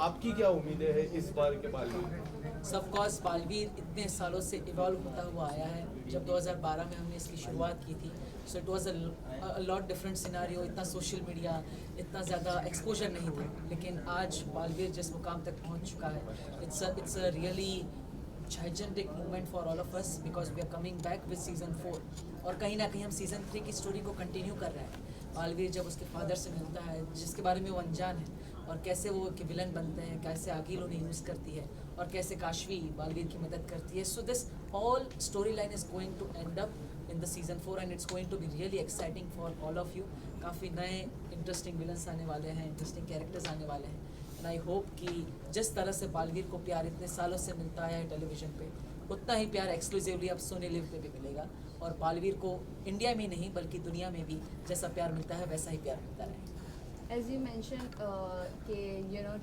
आपकी क्या उम्मीदें हैं इस बार के बालवीर? ऑफ कोर्स बालवीर इतने सालों से इवॉल्व होता हुआ आया है। जब 2012 में हमने इसकी शुरुआत की थी, so it was a lot different scenario. इतना सोशल मीडिया, इतना ज़्यादा एक्सपोजर नहीं था, लेकिन आज बालवीर जिस मुकाम तक पहुंच चुका है, it's a really gigantic moment for all of us because we are coming back with season 4 और कहीं ना कहीं हम सीज़न 3 की स्टोरी को कंटिन्यू कर रहे हैं। बालवीर जब उसके फादर से मिलता है, जिसके बारे में वो अनजान है, और कैसे वो के विलन बनते हैं, कैसे आगिल उन्हें यूज़ करती है और कैसे काशवी बालवीर की मदद करती है। So this all story line is going to end up in the season 4 and it's going to be really exciting for all of you. काफ़ी नए इंटरेस्टिंग विलन्स आने वाले हैं, इंटरेस्टिंग कैरेक्टर्स आने वाले हैं। एंड आई होप कि जिस तरह से बालवीर को प्यार इतने सालों से मिलता है टेलीविज़न पे, उतना ही प्यार एक्सक्लूसिवली अब सोनी लिव पे भी मिलेगा, और बालवीर को इंडिया में नहीं बल्कि दुनिया में भी जैसा प्यार मिलता है वैसा ही प्यार मिलता रहेगा। एज यू मैंशन कि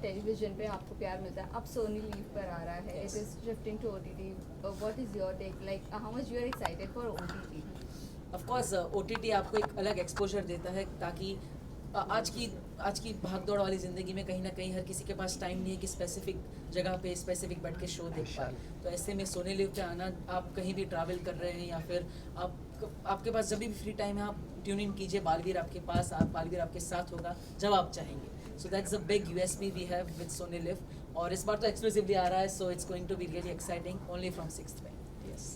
टेलीविजन पे आपको प्यार मिलता है, अब सोनी लीव पर आ रहा है, it is shifting to OTT। What is your take, like how much you are excited for OTT? Of course OTT आपको एक अलग एक्सपोजर देता है, ताकि आज की भागदौड़ वाली ज़िंदगी में कहीं ना कहीं हर किसी के पास टाइम नहीं है कि स्पेसिफिक जगह पे स्पेसिफिक बैठ के शो देख पाए। तो ऐसे में सोनी लिव पे आना, आप कहीं भी ट्रैवल कर रहे हैं या फिर आपके पास जब भी फ्री टाइम है, आप ट्यून इन कीजिए, बालवीर आपके पास, बालवीर आपके साथ होगा जब आप चाहेंगे। So that's a big USP we have with Sony LIV, और इस बार तो एक्सक्लूसिवली आ रहा है, so it's going to be really exciting only from 6th में। यस,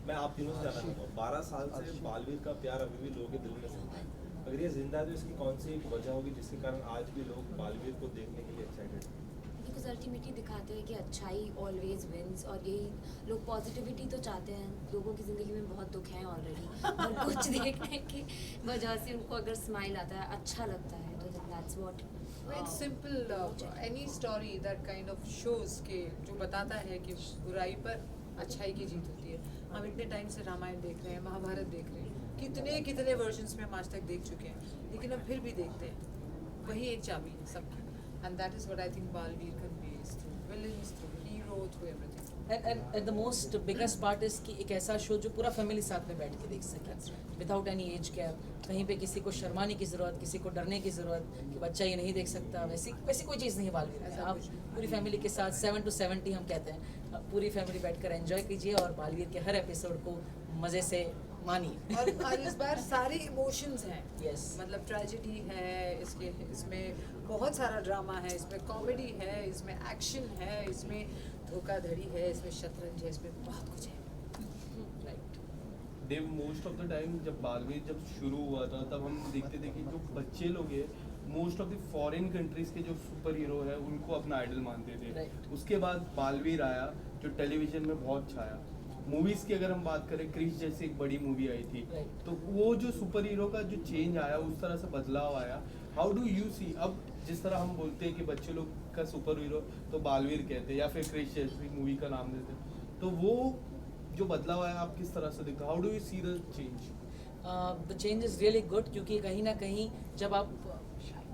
मैं आप तीनों से जानना चाहता हूँ, 12 साल से बालवीर का प्यार अभी भी लोगों के दिल में जिंदा है। अगर ये जिंदा है तो इसकी कौन सी एक वजह होगी जिसके कारण आज भी लोग बालवीर को देखने के लिए एक्साइटेड हैं? बिकॉज अल्टीमेटली दिखाते हैं कि अच्छाई ऑलवेज विंस, और यही लोग पॉजिटिविटी तो चाहते हैं। लोगों की ज़िंदगी में बहुत दुख है ऑलरेडी, और कुछ देखने की वजह से उनको अगर स्माइल आता है, अच्छा लगता है, तो that's what it's simple. Any story that kind of shows के जो बताता है कि बुराई पर अच्छाई की जीत होती है। हम इतने टाइम से रामायण देख रहे हैं, महाभारत देख रहे हैं, कितने वर्जन्स में हम आज तक देख चुके हैं, लेकिन हम फिर भी देखते हैं। वही एक चाबी है सबकी, and that is what I think Baalveer conveys through villains, through hero, through everything. And the most biggest part is कि एक ऐसा शो जो पूरा फैमिली साथ में बैठ के देख सके विदाउट एनी एज गैप। कहीं पे किसी को शर्माने की ज़रूरत, किसी को डरने की ज़रूरत कि बच्चा ये नहीं देख सकता, वैसी कोई चीज़ नहीं है बालवीर में। आप पूरी फैमिली के साथ 7 to 70 हम कहते हैं, पूरी फैमिली बैठकर एंजॉय कीजिए और बालवीर के हर एपिसोड को मज़े से मानिए। और इस बार सारे इमोशंस हैं। Yes. मतलब ट्रेजेडी है इसमें बहुत सारा ड्रामा है, इसमें कॉमेडी है, इसमें एक्शन है, इसमें धोखाधड़ी है, इसमें शतरंज है, इसमें बहुत कुछ है। Right. Dev, most of the time जब बालवीर जब शुरू हुआ था तब हम देखते थे कि जो बच्चे लोग हैं most of the foreign countries के जो सुपर हीरो है उनको अपना आइडल मानते थे। Right. उसके बाद बालवीर आया जो टेलीविजन में बहुत छाया। मूवीज़ की अगर हम बात करें, क्रिश जैसी एक बड़ी मूवी आई थी, Right. तो वो जो सुपर हीरो का जो चेंज आया, उस तरह से बदलाव आया। हाउ डू यू सी, अब जिस तरह हम बोलते हैं कि बच्चे लोग का सुपर हीरो तो बालवीर कहते हैं या फिर क्रिश जैसी मूवी का नाम देते हैं, तो वो जो बदलाव आया आप किस तरह से देखते हो? How do you see the change? The change is really good, क्योंकि कहीं ना कहीं जब आप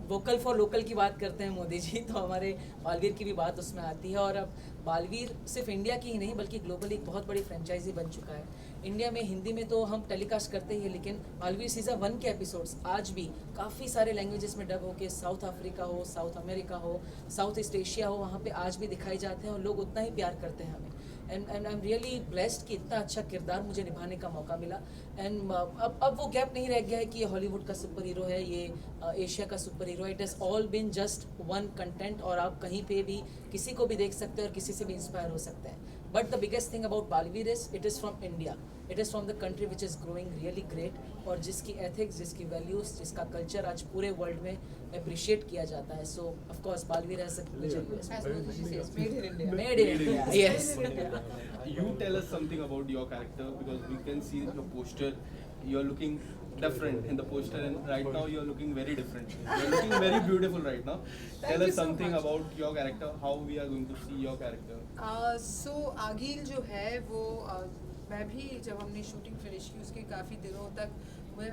वोकल फॉर लोकल की बात करते हैं मोदी जी, तो हमारे बालवीर की भी बात उसमें आती है। और अब बालवीर सिर्फ इंडिया की ही नहीं बल्कि ग्लोबली एक बहुत बड़ी फ्रेंचाइजी बन चुका है। इंडिया में हिंदी में तो हम टेलीकास्ट करते ही हैं, लेकिन बालवीर सीज़न 1 के एपिसोड्स आज भी काफ़ी सारे लैंग्वेजेस में डब होके, साउथ अफ्रीका हो, साउथ अमेरिका हो, साउथ ईस्ट एशिया हो, वहाँ पे आज भी दिखाई जाते हैं और लोग उतना ही प्यार करते हैं हमें। And I am really blessed कि इतना अच्छा किरदार मुझे निभाने का मौका मिला। एंड अब वो गैप नहीं रह गया है कि ये हॉलीवुड का सुपर हीरो है, ये एशिया का सुपर हीरो है। It has all been just one content, और आप कहीं पे भी किसी को भी देख सकते हैं और किसी से भी इंस्पायर हो सकते हैं। But the biggest thing about Baalveer it is from India, it is from the country which is growing really great, और जिसकी एथिक्स, जिसकी वैल्यूज़, जिसका कल्चर आज पूरे वर्ल्ड में अप्रिशिएट किया जाता है। So of course Baalveer has a major As Moदी says, made in India. Made in India, yes. You tell us something about your character, because we can see your poster. You're looking different in the poster, and right now you're looking very different. You're looking very beautiful right now. Tell you us so something much. about your character. How we are going to see your character? सो आगिल जो है वो मैं भी जब हमने shooting finish की उसके काफ़ी दिनों तक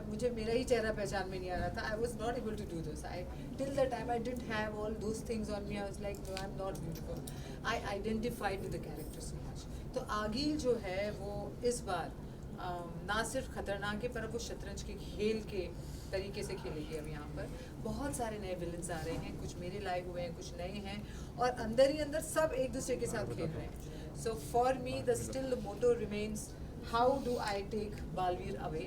मुझे मेरा ही चेहरा पहचान में नहीं आ रहा था। I was not able to do this. I till the time I didn't have all those things on me, I was like no, I am not beautiful. I identified with the character so much. तो आगिल जो है वो इस बार ना सिर्फ खतरनाक है, पर वो शतरंज के खेल के तरीके से खेलेगी अब यहाँ पर। बहुत सारे नए विलन्स आ रहे हैं, कुछ मेरे लाए हुए हैं, कुछ नए हैं, और अंदर ही अंदर सब एक दूसरे के साथ खेल रहे हैं। So for me the still the motto remains, how do I take Baalveer away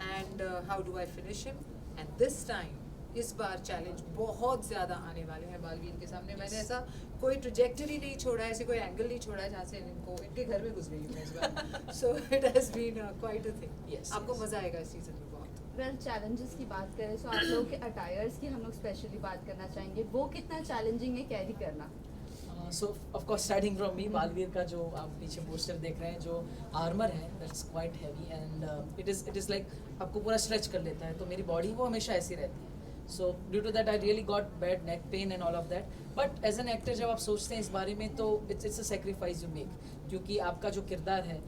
and how do I finish him. And this time, इस बार चैलेंज बहुत ज़्यादा आने वाले हैं बालवीर के सामने। मैंने ऐसा कोई ट्रजेक्टरी नहीं छोड़ा है, ऐसे कोई एंगल नहीं छोड़ा है जहाँ से इनको इनके घर में घुस गई हूँ मैं इस बार। So it has been quite a thing. Yes, आपको yes. मज़ा आएगा इस सीजन में बहुत। वेल चैलेंजेस की बात करें तो आप लोगों के अटायर्स की हम लोग स्पेशली बात करना चाहेंगे, वो कितना चैलेंजिंग है कैरी करना? सो of course starting from me, Baalveer का जो आप पीछे पोस्टर देख रहे हैं, जो आर्मर है that's quite heavy and it is like आपको पूरा स्ट्रेच कर लेता है, तो मेरी बॉडी वो हमेशा ऐसी रहती है। So due to that I really got bad neck pain and all of that. But as an actor जब आप सोचते हैं इस बारे में, तो it's a sacrifice you make, क्योंकि आपका जो किरदार है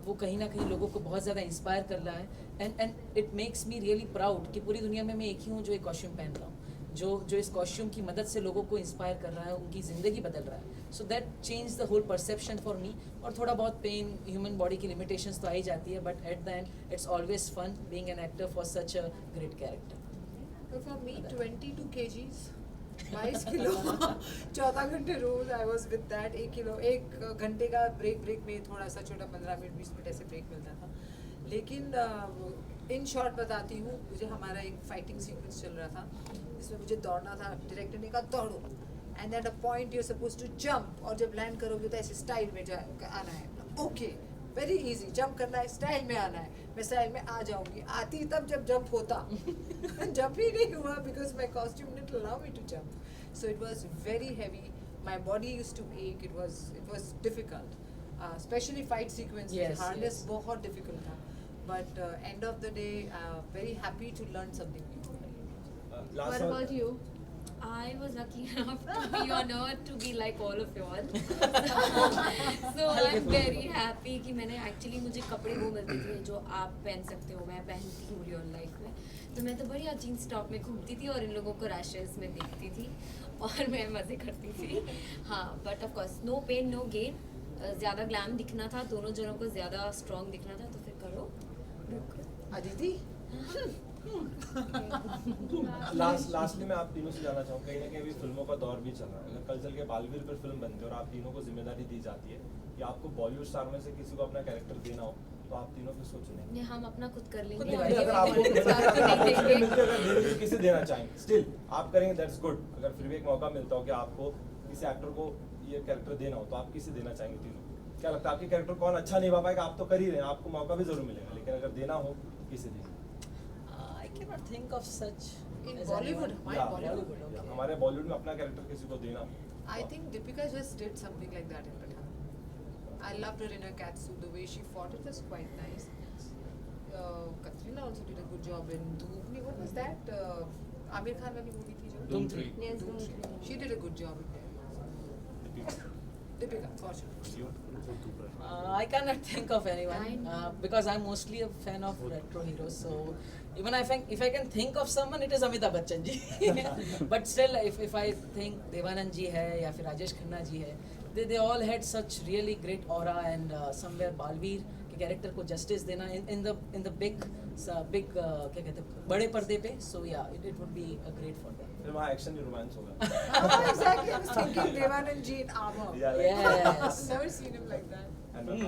वो कहीं ना कहीं लोगों को बहुत ज़्यादा इंस्पायर कर रहा है and it makes me really proud कि पूरी दुनिया में मैं एक ही हूँ जो एक कॉस्ट्यूम पहन रहा हूँ, जो इस कॉस्ट्यूम की मदद से लोगों को इंस्पायर कर रहा है, उनकी ज़िंदगी बदल रहा है। So that change the whole perception for me. और थोड़ा बहुत पेन, ह्यूमन बॉडी की लिमिटेशंस तो आ ही जाती है, but at the end it's always fun being an actor for such a great character. So for me, 22 kgs, 22 kilo, 14 घंटे रोज I was with that. 1 kilo, 1 घंटे का ब्रेक में थोड़ा सा छोटा 15 मिनट 20 मिनट ऐसे ब्रेक मिलता था। लेकिन इन शॉर्ट बताती हूँ, मुझे हमारा एक फाइटिंग सीक्वेंस चल रहा था जिसमें मुझे दौड़ना था। डायरेक्टर ने कहा दौड़ो, and at a point you are suppose to jump, और जब लैंड करोगे तो ऐसे स्टाइल में आना है। ओके, वेरी इजी, जंप करना है, स्टाइल में आना है। मैं स्टाइल में आ जाऊंगी, आती तब जब जंप होता। जंप ही नहीं हुआ because my costume didn't allow me to jump. So it was very heavy, my body used to ache, it was difficult, especially fight sequence. Yes, harness yes. बहुत डिफिकल्ट था, but end of the day very happy to learn something new. What about you? I was lucky enough to be on earth to be like all of you all. So I'm very happy कि मैंने actually मुझे कपड़े वो मिलते थे जो आप पहन सकते हो, मैं पहनती हूँ रियल लाइफ में। तो मैं तो बढ़िया जीन्स टॉप में घूमती थी और इन लोगों को रैशेस में देखती थी और मैं मज़े करती थी। हाँ, but of course no pain no gain. ज़्यादा ग्लैम दिखना था, दोनों जनों को ज़्यादा स्ट्रॉन्ग दिखना था, तो फिर करो। अदिति, लास्टली मैं आप तीनों से जानना चाहूँ, कहीं ना कहीं अभी फिल्मों का दौर भी चल रहा है। अगर कल चल के बालवीर पर फिल्म बनती है और आप तीनों को जिम्मेदारी दी जाती है कि आपको बॉलीवुड स्टार में से किसी को अपना कैरेक्टर देना हो, तो आप तीनों किसको चुनेंगे? नहीं, हम अपना खुद कर खुद लेंगे। नहीं, अगर आप किसे देना चाहेंगे? स्टिल आप करेंगे, दैट्स गुड। अगर फिर भी एक मौका मिलता हो कि आपको किसी एक्टर को ये कैरेक्टर देना हो, तो आप किसे देना चाहेंगे तीनों? क्या लगता है आपके कैरेक्टर कौन अच्छा निभा पाएगा? आप तो कर ही रहे हैं, आपको मौका भी जरूर मिलेगा, लेकिन अगर देना हो किसे देंगे? I cannot think of such In as Bollywood, anyone. my या, Bollywood, या, okay. हमारे बॉलीवुड में अपना कैरेक्टर किसी को देना हो? I think Deepika just did something like that in Pathaan. I loved her in her catsuit, the way she fought it was quite nice. Katrina also did a good job in Dhoopni. What was that? Amir Khan वाली movie थी जो? Doom 3. Yes, Doom Doom 3. 3. She did a good job in there. Deepika, for sure. I cannot think of anyone Fine. because I'm mostly a fan of retro heroes. So even if I can think of someone, it is Amitabh Bachchan ji. But still, if I think Devanand ji hai ya फिर राजेश खन्ना जी है, they all had such really great aura and somewhere Balveer के character को justice देना in the big क्या कहते हैं बड़े पर्दे पे. So yeah, it would be a great for them. फिर वहाँ एक्शन रोमांस होगा। Oh, exactly. I was thinking Devanand ji in armor. Yeah, like- Yes. Never seen him like that. And मैं-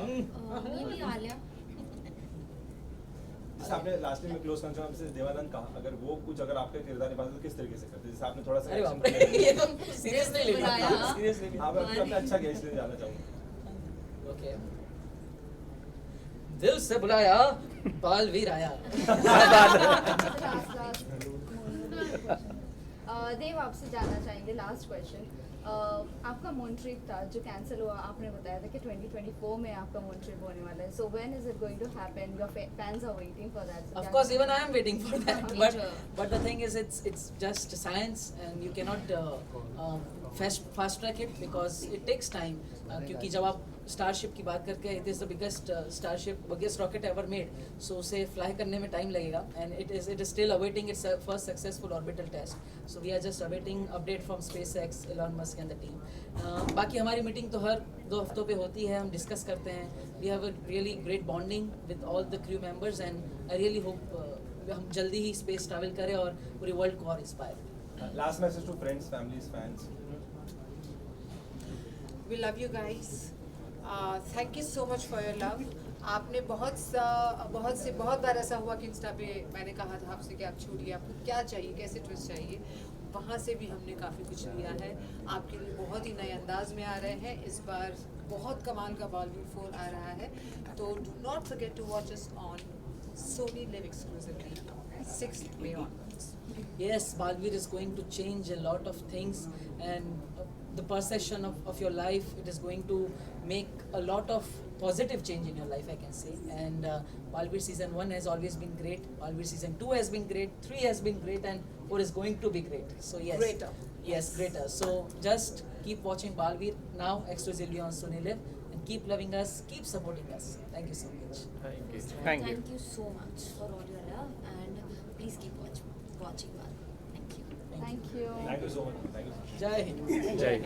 maybe Alia. जैसे आपने lastly में close concern से देवानंद कहा, अगर वो कुछ अगर आपका किरदार निभाते तो किस तरीके से करते? जैसे आपने थोड़ा सा अरे action बाप रे, किया। ये तो सीरियस नहीं ले बुलाया। लिया. Seriously नहीं. हाँ, मैं आपने अच्छा किया इसलिए जानना चाहूँगा। Okay. दिल से बुलाया, बालवीर आया. देव आपसे जानना चाहेंगे लास्ट क्वेश्चन। आपका मून ट्रिप था जो कैंसिल हुआ, आपने बताया था कि 2024 में आपका मून ट्रिप होने वाला है। So when is it going to happen? Your fans are waiting for that. Of course, even I am waiting for that. Me But too. but the thing is, it's just science, and you cannot fast track it because it takes time. क्योंकि जब आप starship की बात करके, it is the biggest starship, biggest rocket ever made. So उसे fly करने में time लगेगा, and it is still awaiting its first successful orbital test. So we are just awaiting update from SpaceX, Elon Musk and the team. बाकी हमारी meeting तो हर 2 हफ्तों पे होती है, हम डिस्कस करते हैं. We have a really great bonding with all the crew members, and I really hope हम जल्दी ही स्पेस ट्रैवल करें और पूरी वर्ल्ड को और इंस्पायर करें। Last message to friends, families, fans. We love you guys. Thank you so much for your love. आपने बहुत बार ऐसा हुआ कि इंस्टा पे मैंने कहा था आपसे कि आप छोड़िए, आपको क्या चाहिए, कैसे ट्विस्ट चाहिए, वहाँ से भी हमने काफ़ी कुछ लिया है। आपके लिए बहुत ही नए अंदाज में आ रहे हैं। इस बार बहुत कमाल का बॉलीवुड 4 आ रहा है, तो do not forget to watch us on Sony Live exclusively 6th May onwards. Yes, Balveer is going to change a lot of things, and the perception of your life, it is going to make a lot of positive change in your life, I can say. And Balveer season 1 has always been great. Balveer season 2 has been great. 3 has been great, and 4 is going to be great. So yes, Greater. Yes, greater. So just keep watching Balveer now exclusively on Sony Live, and keep loving us, keep supporting us. Thank you so much. Thank you so much for all your love, and please keep watching Balveer. Thank you. Thank you. Thank you so much. Thank you. Jai Hind. जय हिंद।